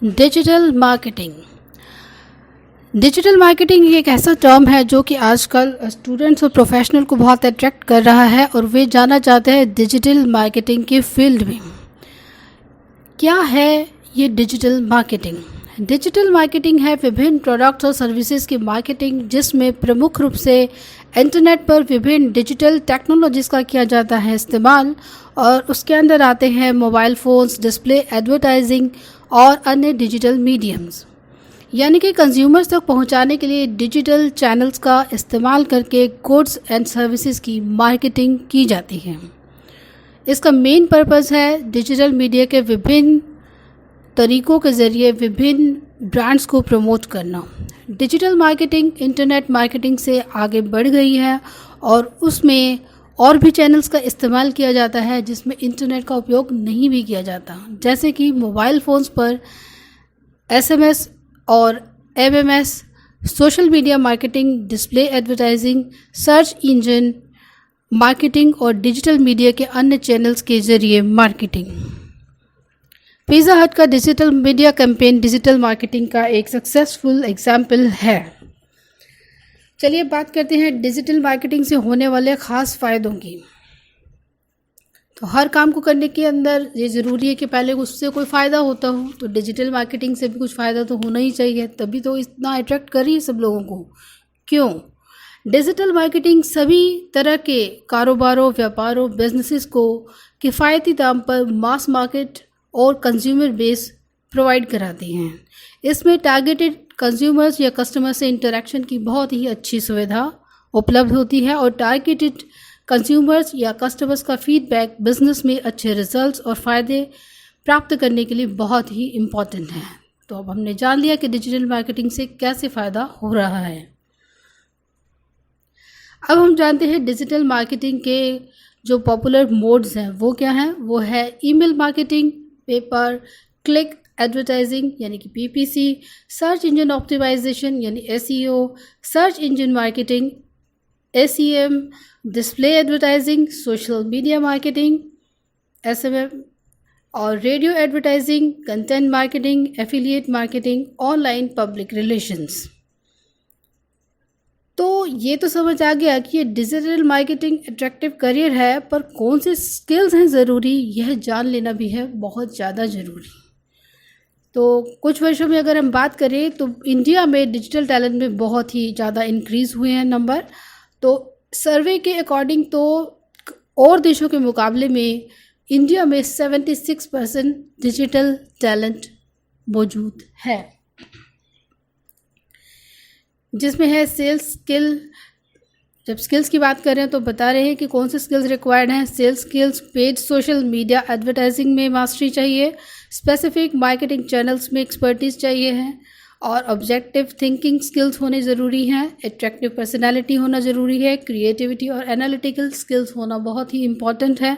Digital marketing. Digital marketing एक ऐसा term है जो कि आजकल स्टूडेंट्स और प्रोफेशनल को बहुत अट्रैक्ट कर रहा है और वे जाना चाहते हैं डिजिटल मार्केटिंग के फील्ड में। क्या है ये डिजिटल मार्केटिंग? डिजिटल मार्केटिंग है विभिन्न प्रोडक्ट्स और सर्विसेज की मार्केटिंग जिसमें प्रमुख रूप से इंटरनेट पर विभिन्न डिजिटल टेक्नोलॉजीज़ का किया जाता है इस्तेमाल, और उसके अंदर आते हैं मोबाइल फ़ोन्स, डिस्प्ले एडवर्टाइजिंग और अन्य डिजिटल मीडियम्स। यानी कि कंज्यूमर्स तक पहुंचाने के लिए डिजिटल चैनल्स का इस्तेमाल करके गुड्स एंड सर्विसेज की मार्केटिंग की जाती है। इसका मेन पर्पस है डिजिटल मीडिया के विभिन्न तरीकों के ज़रिए विभिन्न ब्रांड्स को प्रमोट करना। डिजिटल मार्केटिंग इंटरनेट मार्केटिंग से आगे बढ़ गई है और उसमें और भी चैनल्स का इस्तेमाल किया जाता है जिसमें इंटरनेट का उपयोग नहीं भी किया जाता, जैसे कि मोबाइल फ़ोन्स पर एसएमएस और MMS, social media marketing, display advertising, search engine marketing और डिजिटल मीडिया के अन्य चैनल्स के ज़रिए मार्केटिंग। पिज़्ज़ा हट का digital media campaign digital marketing का एक सक्सेसफुल एग्जाम्पल है। चलिए बात करते हैं डिजिटल मार्केटिंग से होने वाले ख़ास फ़ायदों की। तो हर काम को करने के अंदर ये ज़रूरी है कि पहले उससे कोई फ़ायदा होता हो, तो डिजिटल मार्केटिंग से भी कुछ फ़ायदा तो होना ही चाहिए, तभी तो इतना अट्रैक्ट कर रही है सब लोगों को। क्यों? डिजिटल मार्केटिंग सभी तरह के कारोबारों, व्यापारों, बिजनेसेस को किफ़ायती दाम पर मास मार्केट और कंज्यूमर बेस प्रोवाइड कराती हैं। इसमें टारगेटेड कंज्यूमर्स या कस्टमर से इंटरेक्शन की बहुत ही अच्छी सुविधा उपलब्ध होती है और टारगेटेड कंज्यूमर्स या कस्टमर्स का फीडबैक बिजनेस में अच्छे रिजल्ट्स और फ़ायदे प्राप्त करने के लिए बहुत ही इम्पॉर्टेंट है। तो अब हमने जान लिया कि डिजिटल मार्केटिंग से कैसे फ़ायदा हो रहा है। अब हम जानते हैं डिजिटल मार्केटिंग के जो पॉपुलर मोड्स हैं वो क्या हैं। वो है email marketing, pay per click advertising यानी कि पीपीसी, सर्च इंजन ऑप्टिमाइजेशन यानी SEO, search engine marketing SEM, display advertising, social media marketing SMM और radio advertising, content marketing, affiliate marketing, online public relations. तो ये तो समझ आ गया कि ये डिजिटल मार्केटिंग अट्रैक्टिव करियर है, पर कौन से स्किल्स हैं ज़रूरी, यह जान लेना भी है बहुत ज़्यादा ज़रूरी। तो कुछ वर्षों में अगर हम बात करें तो इंडिया में डिजिटल टैलेंट में बहुत ही ज़्यादा इंक्रीज़ हुए हैं नंबर। तो सर्वे के अकॉर्डिंग तो और देशों के मुकाबले में इंडिया में 76% डिजिटल टैलेंट मौजूद है, जिसमें है सेल्स स्किल। जब स्किल्स की बात कर रहे हैं तो बता रहे हैं कि कौन से स्किल्स रिक्वायर्ड हैं। Sales skills, paid social media advertising में मास्टरी चाहिए, स्पेसिफिक मार्केटिंग चैनल्स में एक्सपर्टीज़ चाहिए है और ऑब्जेक्टिव थिंकिंग स्किल्स होने ज़रूरी हैं, अट्रैक्टिव पर्सनालिटी होना ज़रूरी है, क्रिएटिविटी और एनालिटिकल स्किल्स होना बहुत ही इम्पॉर्टेंट है,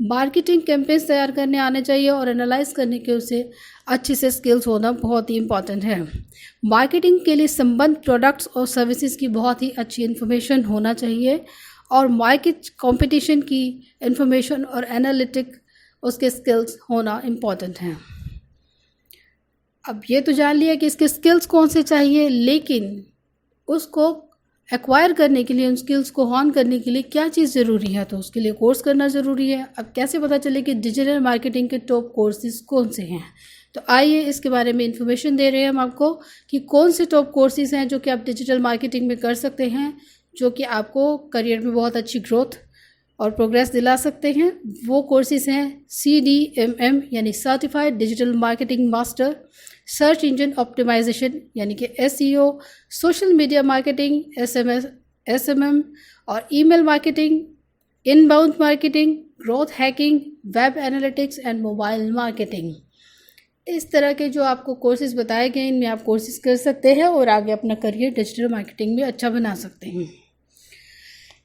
मार्केटिंग कैंपेन्स तैयार करने आने चाहिए और एनालाइज करने के उसे अच्छे से स्किल्स होना बहुत ही इम्पॉर्टेंट है। मार्केटिंग के लिए संबंध प्रोडक्ट्स और सर्विसेज की बहुत ही अच्छी इन्फॉर्मेशन होना चाहिए और मार्केट कंपटीशन की इन्फॉर्मेशन और एनालिटिक उसके स्किल्स होना इम्पॉर्टेंट हैं। अब ये तो जान लिया कि इसके स्किल्स कौन से चाहिए, लेकिन उसको एक्वायर करने के लिए, उन स्किल्स को हॉर्न करने के लिए क्या चीज़ ज़रूरी है, तो उसके लिए कोर्स करना ज़रूरी है। अब कैसे पता चले कि डिजिटल मार्केटिंग के टॉप कोर्सेज कौन से हैं, तो आइए इसके बारे में इन्फॉर्मेशन दे रहे हैं हम आपको कि कौन से टॉप कोर्सेज हैं जो कि आप डिजिटल मार्केटिंग में कर सकते हैं, जो कि आपको करियर में बहुत अच्छी ग्रोथ और प्रोग्रेस दिला सकते हैं। वो कोर्सेज हैं CDMM यानी certified digital marketing master, search engine optimisation यानी कि SEO, social media marketing SMM और email marketing, inbound marketing, growth hacking, web analytics and mobile marketing. इस तरह के जो आपको कोर्सेज बताए गए इनमें आप कोर्सेज कर सकते हैं और आगे अपना करियर डिजिटल मार्केटिंग में अच्छा बना सकते हैं।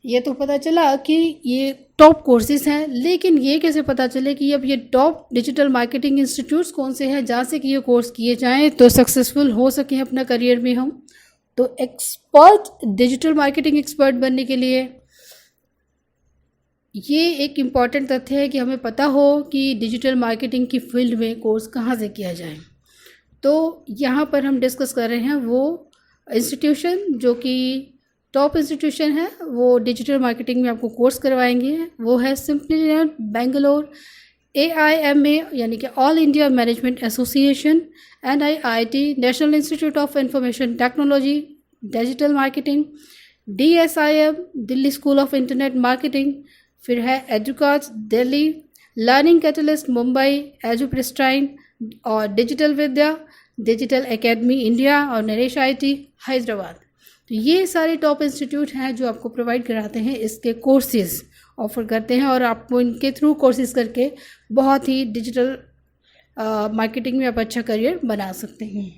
ये तो पता चला कि ये टॉप कोर्सेज हैं, लेकिन ये कैसे पता चले कि अब ये टॉप डिजिटल मार्केटिंग इंस्टीट्यूट्स कौन से हैं जहाँ से कि ये कोर्स किए जाएं तो सक्सेसफुल हो सकें अपना करियर में हम। तो एक्सपर्ट डिजिटल मार्केटिंग एक्सपर्ट बनने के लिए ये एक इम्पॉर्टेंट तथ्य है कि हमें पता हो कि डिजिटल मार्केटिंग की फील्ड में कोर्स कहाँ से किया जाए। तो यहाँ पर हम डिस्कस कर रहे हैं वो इंस्टीट्यूशन जो कि टॉप इंस्टीट्यूशन है, वो डिजिटल मार्केटिंग में आपको कोर्स करवाएंगे। वो है सिंपली लर्न बेंगलोर, AIMA यानी कि all India management association, NIIT national institute of information technology digital marketing, DSIM Delhi school of internet marketing, फिर है एजुकाज दिल्ली, लर्निंग कैटलिस्ट मुंबई, एजुप्रिस्टाइन और डिजिटल विद्या, डिजिटल एकेडमी इंडिया और नरेश IT हैदराबाद। तो ये सारे टॉप इंस्टीट्यूट हैं जो आपको प्रोवाइड कराते हैं, इसके कोर्सेज ऑफर करते हैं और आपको इनके थ्रू कोर्सेज करके बहुत ही डिजिटल मार्केटिंग में आप अच्छा करियर बना सकते हैं।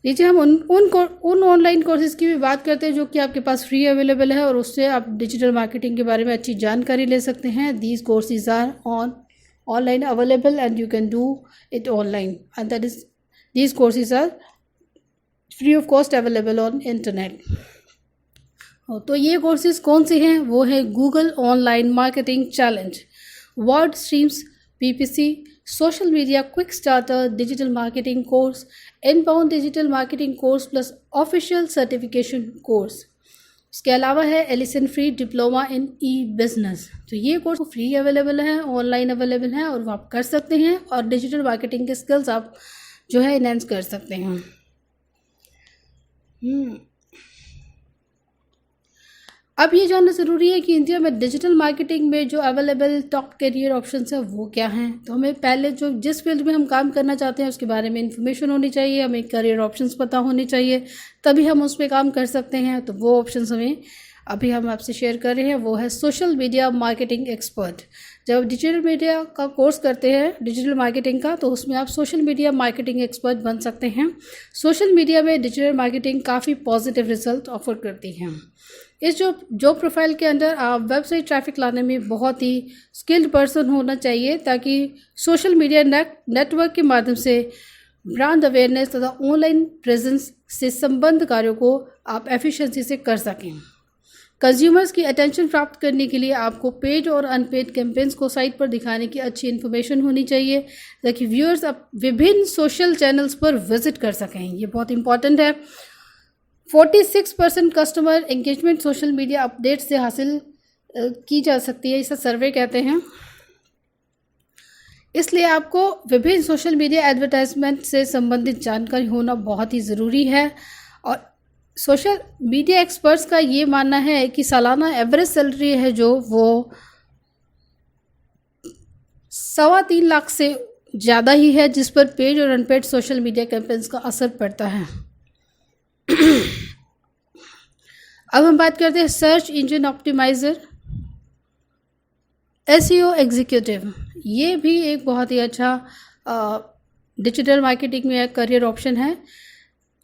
लीजिए हम उन ऑनलाइन कोर्सेज की भी बात करते हैं जो कि आपके पास फ्री अवेलेबल है और उससे आप डिजिटल मार्केटिंग के बारे में अच्छी जानकारी ले सकते हैं। These courses are online available and you can do it online and that is these courses are free of cost available on internet. तो ये कोर्सेज कौन से हैं? वो है Google online marketing challenge, word streams PPC, social media quick starter digital marketing course, inbound digital marketing course plus official certification course. इसके अलावा है Alison free diploma in e business. तो ये कोर्स फ्री अवेलेबल है, ऑनलाइन अवेलेबल है और वो आप कर सकते हैं और डिजिटल मार्केटिंग के स्किल्स आप जो है इनहेंस कर सकते हैं। अब ये जानना ज़रूरी है कि इंडिया में डिजिटल मार्केटिंग में जो अवेलेबल टॉप करियर ऑप्शंस हैं वो क्या हैं। तो हमें पहले जिस फील्ड में हम काम करना चाहते हैं उसके बारे में इंफॉर्मेशन होनी चाहिए, हमें करियर ऑप्शंस पता होने चाहिए, तभी हम उस पर काम कर सकते हैं। तो वो ऑप्शंस हमें अभी हम आपसे शेयर कर रहे हैं, वो है सोशल मीडिया मार्केटिंग एक्सपर्ट। जब डिजिटल मीडिया का कोर्स करते हैं डिजिटल मार्केटिंग का, तो उसमें आप सोशल मीडिया मार्केटिंग एक्सपर्ट बन सकते हैं। सोशल मीडिया में डिजिटल मार्केटिंग काफ़ी पॉजिटिव रिजल्ट ऑफर करती है। इस जो प्रोफाइल के अंदर आप वेबसाइट ट्रैफिक लाने में बहुत ही स्किल्ड पर्सन होना चाहिए, ताकि सोशल मीडिया नेटवर्क के माध्यम से ब्रांड अवेयरनेस तथा ऑनलाइन प्रेजेंस से संबंध कार्यों को आप एफिशिएंसी से कर सकें। कंज्यूमर्स की अटेंशन प्राप्त करने के लिए आपको पेड और अनपेड कैंपेन्स को साइट पर दिखाने की अच्छी इन्फॉर्मेशन होनी चाहिए, ताकि व्यूअर्स अब विभिन्न सोशल चैनल्स पर विजिट कर सकें। ये बहुत इंपॉर्टेंट है। 46% customer engagement social media update से हासिल की जा सकती है, इसे सर्वे कहते हैं। इसलिए आपको विभिन्न सोशल मीडिया एडवर्टाइजमेंट से संबंधित जानकारी होना बहुत ही ज़रूरी है। और सोशल मीडिया एक्सपर्ट्स का ये मानना है कि सालाना एवरेज सैलरी है जो वो 3.25 लाख से ज़्यादा ही है, जिस पर पेड और अनपेड सोशल मीडिया कैंपेन्स का असर पड़ता है। अब हम बात करते हैं search engine optimiser, SEO executive. ये भी एक बहुत ही अच्छा डिजिटल मार्केटिंग में एक करियर ऑप्शन है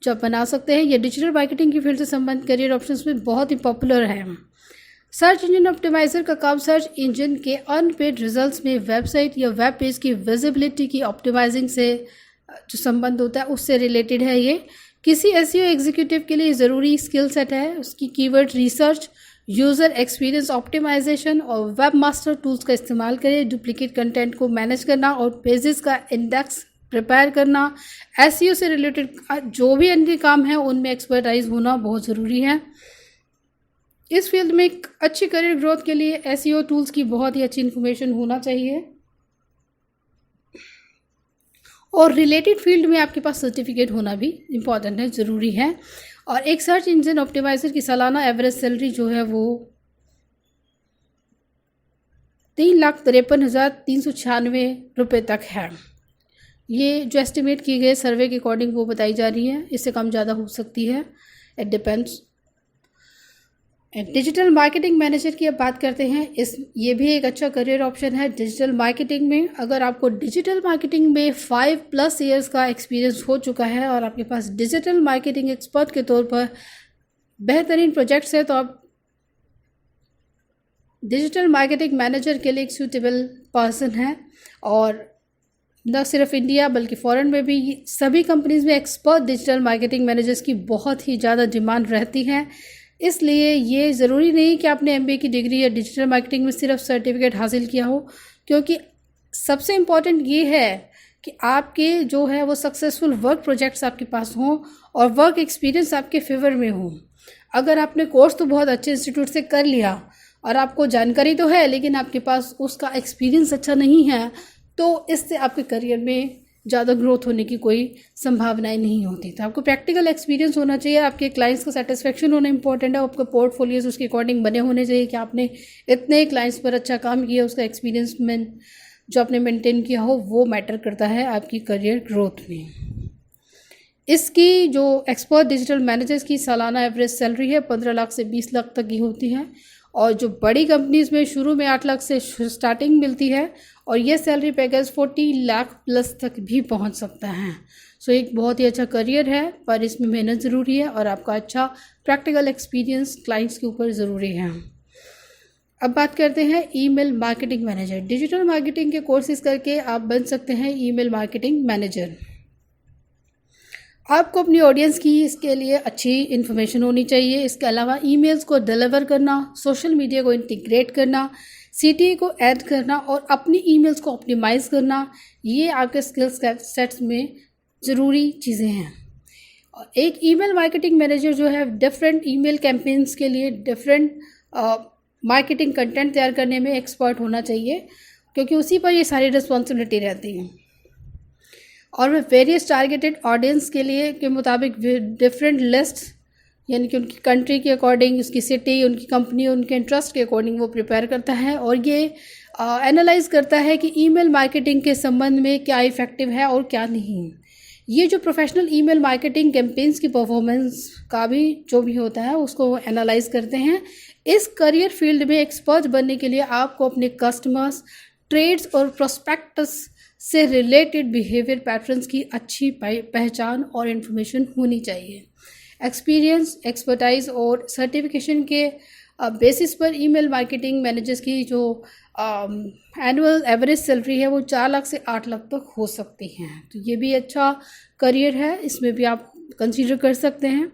जो आप बना सकते हैं। ये डिजिटल मार्केटिंग की फील्ड से संबंधित करियर ऑप्शंस में बहुत ही पॉपुलर है। सर्च इंजन ऑप्टिमाइज़र का काम सर्च इंजन के अनपेड रिजल्ट्स में वेबसाइट या वेब पेज की विजिबिलिटी की ऑप्टिमाइजिंग से जो संबंध होता है उससे रिलेटेड है। ये किसी SEO एग्जीक्यूटिव के लिए ज़रूरी स्किल सेट है। उसकी keyword research, user experience optimisation और वेब मास्टर टूल्स का इस्तेमाल करें, डुप्लीकेट कंटेंट को मैनेज करना और पेजेस का इंडेक्स प्रिपेयर करना। SEO से रिलेटेड जो भी अन्य काम है उनमें एक्सपर्टाइज होना बहुत ज़रूरी है। इस फील्ड में एक अच्छी करियर ग्रोथ के लिए SEO टूल्स की बहुत ही अच्छी इन्फॉर्मेशन होना चाहिए और रिलेटेड फील्ड में आपके पास सर्टिफिकेट होना भी इम्पॉर्टेंट है, ज़रूरी है। और एक सर्च इंजन ऑप्टिमाइज़र की सालाना एवरेज सैलरी जो है वो 3,53,396 रुपये तक है। ये जो एस्टिमेट किए गए सर्वे के अकॉर्डिंग वो बताई जा रही है, इससे कम ज़्यादा हो सकती है, it depends. Digital marketing manager की अब बात करते हैं। ये भी एक अच्छा करियर ऑप्शन है डिजिटल मार्केटिंग में। अगर आपको डिजिटल मार्केटिंग में 5+ ईयर्स का एक्सपीरियंस हो चुका है और आपके पास डिजिटल मार्केटिंग एक्सपर्ट के तौर पर बेहतरीन प्रोजेक्ट्स है, तो आप डिजिटल मार्केटिंग मैनेजर के लिए एक सूटेबल पर्सन है। और न सिर्फ इंडिया बल्कि फ़ॉरेन में भी सभी कंपनीज़ में एक्सपर्ट डिजिटल मार्केटिंग मैनेजर्स की बहुत ही ज़्यादा डिमांड रहती है। इसलिए ये ज़रूरी नहीं कि आपने MBA की डिग्री या डिजिटल मार्केटिंग में सिर्फ सर्टिफिकेट हासिल किया हो, क्योंकि सबसे इम्पॉर्टेंट ये है कि आपके जो है वो सक्सेसफुल वर्क प्रोजेक्ट्स आपके पास हों और वर्क एक्सपीरियंस आपके फेवर में हो। अगर आपने कोर्स तो बहुत अच्छे इंस्टीट्यूट से कर लिया और आपको जानकारी तो है, लेकिन आपके पास उसका एक्सपीरियंस अच्छा नहीं है, तो इससे आपके करियर में ज़्यादा ग्रोथ होने की कोई संभावनाएं नहीं होती। तो आपको प्रैक्टिकल एक्सपीरियंस होना चाहिए, आपके क्लाइंट्स का सेटिस्फेक्शन होना इंपॉर्टेंट है, आपका पोर्टफोलियोज उसके अकॉर्डिंग बने होने चाहिए कि आपने इतने क्लाइंट्स पर अच्छा काम किया, उसका एक्सपीरियंस में जो आपने मेंटेन किया हो वो मैटर करता है आपकी करियर ग्रोथ में। इसकी जो एक्सपर्ट डिजिटल मैनेजर्स की सालाना एवरेज सैलरी है 15 लाख से 20 लाख तक की होती है, और जो बड़ी कंपनीज में शुरू में 8 लाख से स्टार्टिंग मिलती है, और ये सैलरी पैकेज 40 लाख प्लस तक भी पहुंच सकता है। सो एक बहुत ही अच्छा करियर है, पर इसमें मेहनत ज़रूरी है और आपका अच्छा प्रैक्टिकल एक्सपीरियंस क्लाइंट्स के ऊपर ज़रूरी है। अब बात करते हैं email marketing manager. Digital marketing के कोर्सेज करके आप बन सकते हैं ईमेल मार्केटिंग मैनेजर। आपको अपनी ऑडियंस की इसके लिए अच्छी इन्फॉर्मेशन होनी चाहिए। इसके अलावा ईमेल्स को डिलीवर करना, सोशल मीडिया को इंटीग्रेट करना, सीटीए को ऐड करना और अपनी ईमेल्स को ऑप्टिमाइज़ करना, ये आपके स्किल्स सेट्स में ज़रूरी चीज़ें हैं। और एक ईमेल मार्केटिंग मैनेजर जो है डिफरेंट ईमेल कैंपेन्स के लिए डिफरेंट मार्केटिंग कंटेंट तैयार करने में एक्सपर्ट होना चाहिए, क्योंकि उसी पर ये सारी रिस्पॉन्सिबिलिटी रहती है। और वह वेरियस टारगेटेड ऑडियंस के लिए के मुताबिक डिफरेंट लिस्ट, यानी कि उनकी कंट्री के अकॉर्डिंग, उसकी सिटी, उनकी कंपनी, उनके इंटरेस्ट के अकॉर्डिंग वो प्रिपेयर करता है, और ये एनालाइज करता है कि ईमेल मार्केटिंग के संबंध में क्या इफ़ेक्टिव है और क्या नहीं। ये जो प्रोफेशनल ईमेल मार्केटिंग कैंपेन्स की परफॉर्मेंस का भी जो भी होता है उसको एनालाइज करते हैं। इस करियर फील्ड में एक्सपर्ट बनने के लिए आपको अपने कस्टमर्स, ट्रेड्स और प्रोस्पेक्टस से रिलेटेड बिहेवियर पैटर्न्स की अच्छी पहचान और इन्फॉर्मेशन होनी चाहिए। एक्सपीरियंस, एक्सपर्टाइज और सर्टिफिकेशन के बेसिस पर ईमेल मार्केटिंग मैनेजर्स की जो एनुअल एवरेज सैलरी है वो 4 लाख से 8 लाख तक हो सकती है। तो ये भी अच्छा करियर है, इसमें भी आप कंसीडर कर सकते हैं।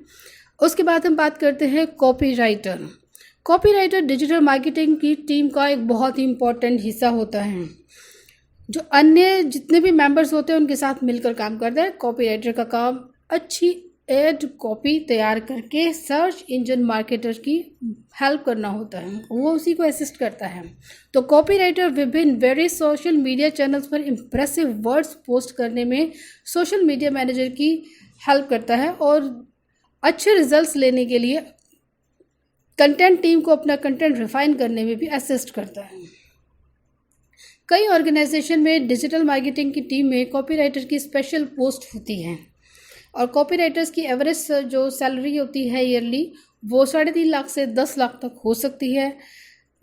उसके बाद हम बात करते हैं कॉपीराइटर। कॉपीराइटर डिजिटल मार्केटिंग की टीम का एक बहुत ही इम्पॉर्टेंट हिस्सा होता है, जो अन्य जितने भी मेंबर्स होते हैं उनके साथ मिलकर काम करता है। कॉपीराइटर का काम अच्छी एड कॉपी तैयार करके सर्च इंजन मार्केटर की हेल्प करना होता है, वो उसी को असिस्ट करता है। तो कॉपीराइटर विभिन्न वेरियस सोशल मीडिया चैनल्स पर इम्प्रेसिव वर्ड्स पोस्ट करने में सोशल मीडिया मैनेजर की हेल्प करता है, और अच्छे रिजल्ट्स लेने के लिए कंटेंट टीम को अपना कंटेंट रिफाइन करने में भी असिस्ट करता है। कई ऑर्गेनाइजेशन में डिजिटल मार्केटिंग की टीम में कॉपीराइटर की स्पेशल पोस्ट होती है, और कॉपीराइटर्स की एवरेज जो सैलरी होती है ईयरली वो 3.5 लाख से 10 लाख तक हो सकती है।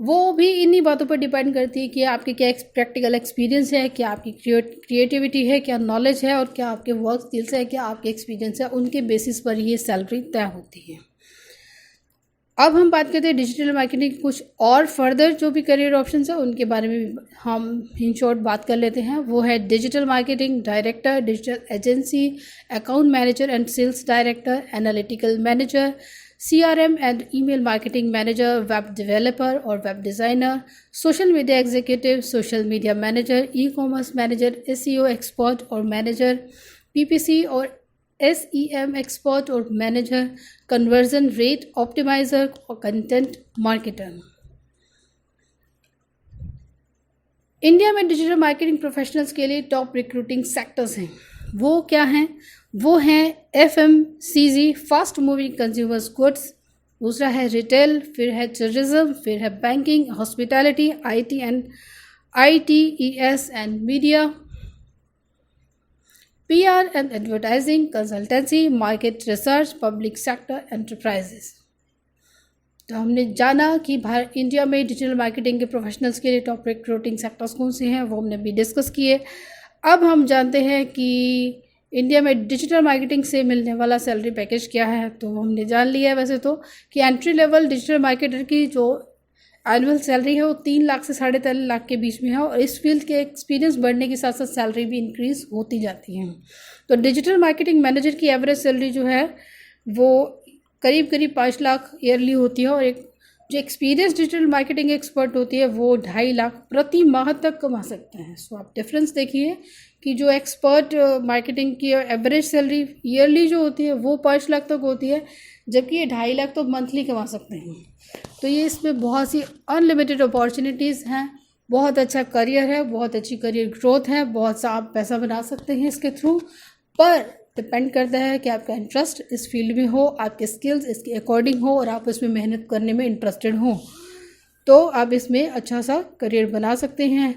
वो भी इन्हीं बातों पर डिपेंड करती है कि आपके क्या प्रैक्टिकल एक्सपीरियंस है, क्या आपकी क्रिएटिविटी है, क्या नॉलेज है, और क्या आपके वर्क स्किल्स है, क्या आपके एक्सपीरियंस है। उनके बेसिस पर ये सैलरी तय होती है। अब हम बात करते हैं डिजिटल मार्केटिंग कुछ और फर्दर जो भी करियर ऑप्शंस है उनके बारे में भी हम इन शॉर्ट बात कर लेते हैं। वो है digital marketing director, digital agency, account manager and sales director, analytical manager, CRM and email marketing manager, web developer और web designer, social media executive, social media manager, e-commerce manager, SEO expert और manager, PPC और SEM expert और manager, conversion rate optimiser और content marketer. India में digital marketing professionals के लिए top recruiting sectors हैं। वो क्या हैं? वो हैं FMCG, fast moving consumers goods, दूसरा है रिटेल, फिर है टूरिज्म, फिर है banking, hospitality, ITES and media, PR and advertising, consultancy, market research, public sector enterprises। तो हमने जाना कि इंडिया में डिजिटल मार्केटिंग के प्रोफेशनल्स के लिए टॉप रिक्रूटिंग सेक्टर्स कौन से हैं, वो हमने भी डिस्कस किए। अब हम जानते हैं कि इंडिया में डिजिटल मार्केटिंग से मिलने वाला सैलरी पैकेज क्या है। तो हमने जान लिया है वैसे तो कि एंट्री लेवल डिजिटल मार्केटर की जो एनुअल सैलरी है वो 3 लाख से 3.5 लाख के बीच में है, और इस फील्ड के एक्सपीरियंस बढ़ने के साथ साथ सैलरी भी इंक्रीज़ होती जाती है। तो डिजिटल मार्केटिंग मैनेजर की एवरेज सैलरी जो है वो करीब 5 लाख ईयरली होती है, और एक जो एक्सपीरियंस डिजिटल मार्केटिंग एक्सपर्ट होती है वो 2.5 लाख प्रति माह तक कमा सकते हैं। सो आप डिफरेंस देखिए कि जो एक्सपर्ट मार्केटिंग की एवरेज सैलरी ईयरली जो होती है वो 5 लाख तक होती है, जबकि ये 2.5 लाख तो मंथली कमा सकते हैं। तो ये इसमें बहुत सी अनलिमिटेड अपॉर्चुनिटीज़ हैं, बहुत अच्छा करियर है, बहुत अच्छी करियर ग्रोथ है, बहुत सा आप पैसा बना सकते हैं इसके थ्रू। पर डिपेंड करता है कि आपका इंटरेस्ट इस फील्ड में हो, आपके स्किल्स इसके अकॉर्डिंग हो और आप इसमें मेहनत करने में इंटरेस्टेड हो, तो आप इसमें अच्छा सा करियर बना सकते हैं।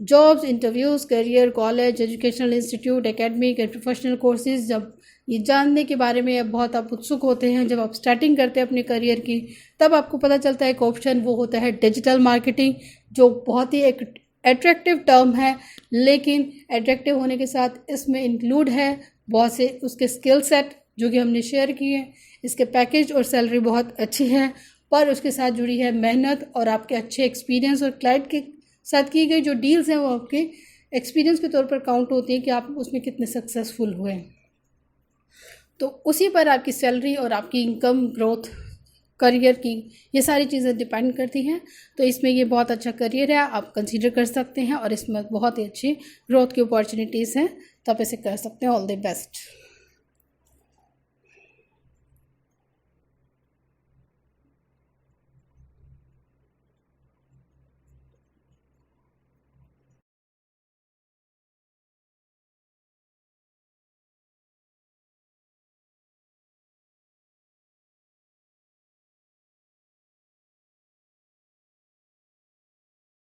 Jobs, interviews, career, college, educational institute, academic and professional courses, जब ये जानने के बारे में बहुत आप उत्सुक होते हैं, जब आप स्टार्टिंग करते हैं अपने करियर की, तब आपको पता चलता है एक ऑप्शन वो होता है डिजिटल मार्केटिंग, जो बहुत ही एक एट्रैक्टिव टर्म है, लेकिन एट्रैक्टिव होने के साथ इसमें इंक्लूड है बहुत से उसके स्किल सेट जो कि हमने शेयर किए। इसके पैकेज और सैलरी बहुत अच्छी है, पर उसके साथ जुड़ी है मेहनत और आपके अच्छे एक्सपीरियंस और क्लाइंट के साथ की गई जो डील्स हैं वो आपके एक्सपीरियंस के तौर पर काउंट होती हैं कि आप उसमें कितने सक्सेसफुल हुए। तो उसी पर आपकी सैलरी और आपकी इनकम ग्रोथ, करियर की, ये सारी चीज़ें डिपेंड करती हैं। तो इसमें ये बहुत अच्छा करियर है, आप कंसीडर कर सकते हैं और इसमें बहुत ही अच्छी ग्रोथ की अपॉर्चुनिटीज़ हैं, तो आप इसे कर सकते हैं। All the best.